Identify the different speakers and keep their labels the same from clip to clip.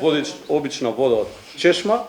Speaker 1: Ovo je obična voda od češma.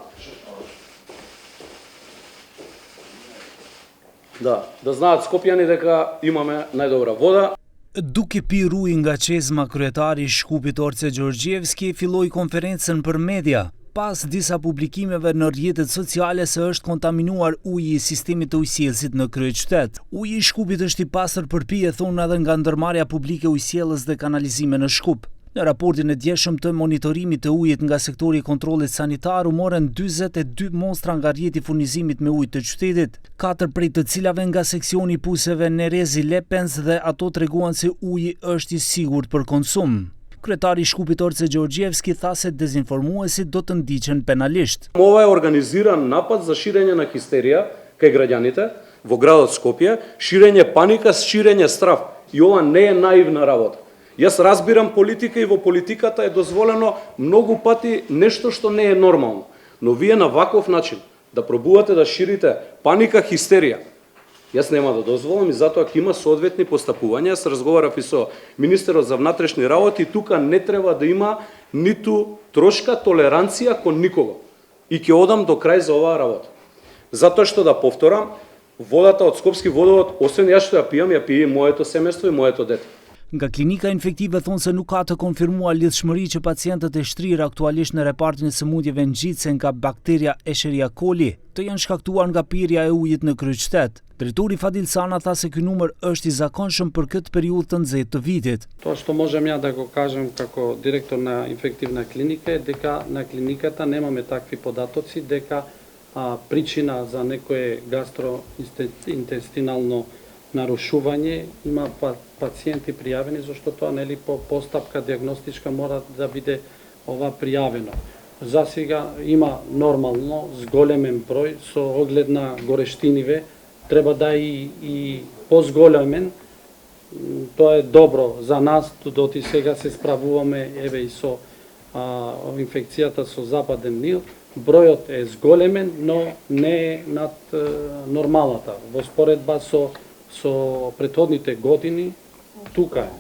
Speaker 1: Da znaat Skopjani дека имаме најдобра вода.
Speaker 2: Duke pirë ujë nga çezma, kryetari i Shkupit Orce Gjorgjevski filloi konferencën për media, pas disa publikimeve në rrjetet sociale se është kontaminuar uji i sistemit të ujësjellësit në kryeqytet. Uji i Shkupit është i pastër përpije, thonë edhe nga ndërmarrja publike ujësjellës dhe kanalizime në Shkup. Në raportin e djeshëm të monitorimit të ujit nga sektori i kontrollit sanitar u morën 42 mostra nga rrjeti i furnizimit me ujë të qytetit, 4 prej të cilave nga seksioni i puseve Nerezi Lepens dhe ato treguan se uji është i sigurt për konsum. Kryetari i Shkupit Orce Gjorgjevski tha se dezinformuesit do të ndiqen penalisht.
Speaker 1: Ова е организиран напад за ширење на хистерија кај граѓаните во градот Скопје, ширење паника, ширење страв. И ова не е наивна работа. Јас разбирам политика и во политиката е дозволено многу пати нешто што не е нормално. Но вие на ваков начин да пробувате да ширите паника, хистерија, јас нема да дозволам и затоа ќе има соодветни постапувања. Јас разговарав и со министерот за внатрешни работи, тука не треба да има ниту трошка толеранција кон никого. И ќе одам до крај за оваа работа. Затоа што да повторам, водата од Скопски водовод, освен јас што ја пијам, ја пие и моето семејство и моето дете.
Speaker 2: Nga klinika infektive thonë se nuk ka të konfirmuar lidhshmëri që pacientët e shtrirë aktualisht në repartin e sëmundjeve ngjitse nga bakteria Escherichia coli të janë shkaktuar nga pirja e ujit në kryeqytet. Drejtori Fadil Sana tha se ky numër është i zakonshëm për këtë periudhë të nxehtë të vitit.
Speaker 3: Тоа што можам ја да го кажам како директор на инфективна клиника е дека на клиниката немаме такви податоци дека причина за некое гастроинтестинално нарушување има пациенти пријавени, зашто тоа нели по постапка диагностичка мора да биде ова пријавено. За сега има нормално зголемен број со оглед на горештиниве, треба да и позголемен. Тоа е добро за нас, доти сега се справуваме еве и со инфекцијата со западен Нил. Бројот е зголемен, но не е над нормалата. Во споредба со претходните години тука е,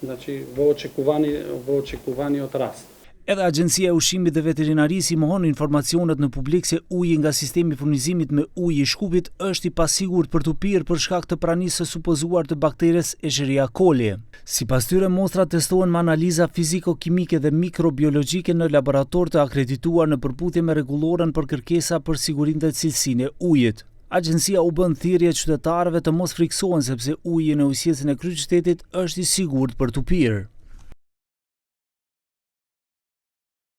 Speaker 3: значи во очекуваниот раст.
Speaker 2: Edhe Agjencia e Ushqimit dhe Veterinarisë i mohon informacionet në publik se uji nga sistemi i furnizimit me ujë i Shkupit është i pasigurt për të pirë për shkak të pranisë së supozuar të bakteres Escherichia coli. Sipas tyre, mostrat testohen me analiza fiziko-kimike dhe mikrobiologjike në laborator të akredituar në përputhje me rregulloren për kërkesa për sigurinë dhe cilësinë e ujit. Agjencia u bën thirrje qytetarëve të mos friksohen sepse uji në ujësjelljen e kryeqytetit është i sigurt për të pirë.